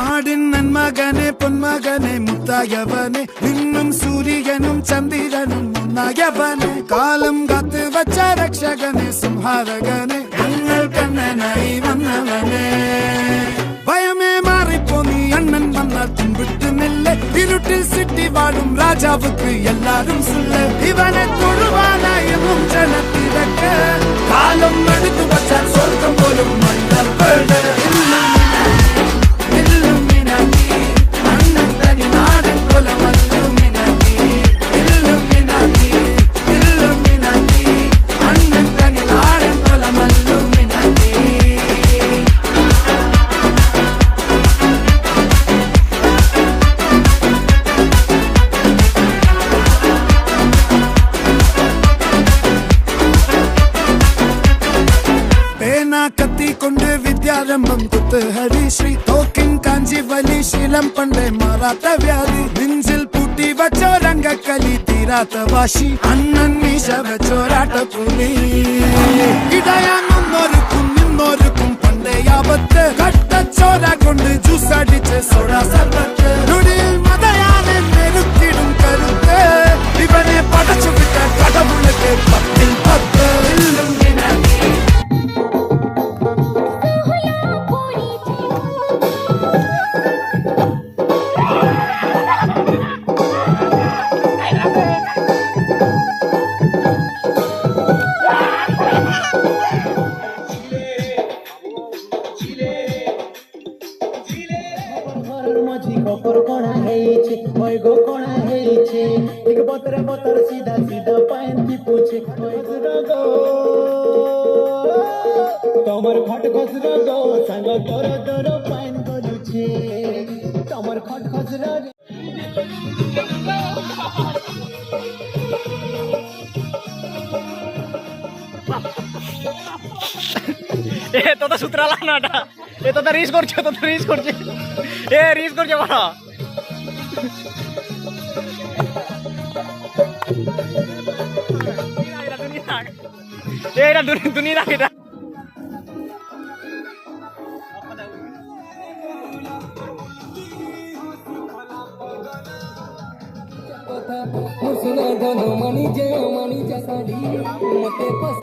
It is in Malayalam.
നാടിൻ നന്മകനെ പൊന്മകനെ മുത്തായവനെ നിന്നും സൂര്യനും ചന്ദ്രനും ഒന്നായവനെ കാലം കാത്ത് വച്ച രക്ഷകനെ സംഹാരകനെ ഞങ്ങൾ കണ്ണനായി വന്നവനെ ഭയമേ മാറിപ്പോ നീ അണ്ണൻ വന്നാൽ പിൻവിട്ട് നില്ല് ഇരുട്ടിൽ സിറ്റി വാഴും രാജാവുക്ക് എല്ലാരും സുല്ല് ഇവനെ തൊഴുവാനായും ജനത്തിരക്ക് കാലം എടുത്തു വച്ചാൽ സ്വർഗം പോലും മണ്ണപ്പേട് കത്തിക്കൊണ്ട് വിദ്യാരംഭം കുത്ത് ഹരിശ്രീ തോക്കിൻ കാഞ്ചി വലി ശീലം പണ്ടേ മാറാത്ത വ്യാധി നെഞ്ചിൽ പൂട്ടി വച്ചോരംഗക്കലി തീരാത്ത വാശി അണ്ണൻ മീശ വെച്ചോരാട്ട പുലി ഇടയാങ്ങൊന്നൊരുക്കും നിന്നൊരുക്കും പണ്ടേ ആപത്ത് കട്ടച്ചോര കൊണ്ട് ജ്യൂസ് അടിച്ച് സോഡാ സർബത്ത് നൊടിയിൽ മതയാനെ മെരുക്കിടും കരുത്ത് ഇവനെ പടച്ചു വിട്ട കടവുള്ളക്ക് 10-10 খবর করা হয়েছে ওই গো করা হয়েছে এক বতরে বতর সিধা সিধা পায়ন্তি পুছে তোমার খট খসরা গো সাঙ্গ তোর তোর পায়ন গলুছে তোমার খট খসরা তো সূত্রালা না এটা তো রিস করছে রিস করছে বড় এটা দুনিয়া রাখ এটা কথা মুসনা ধন মানি যে সাড়ি মতে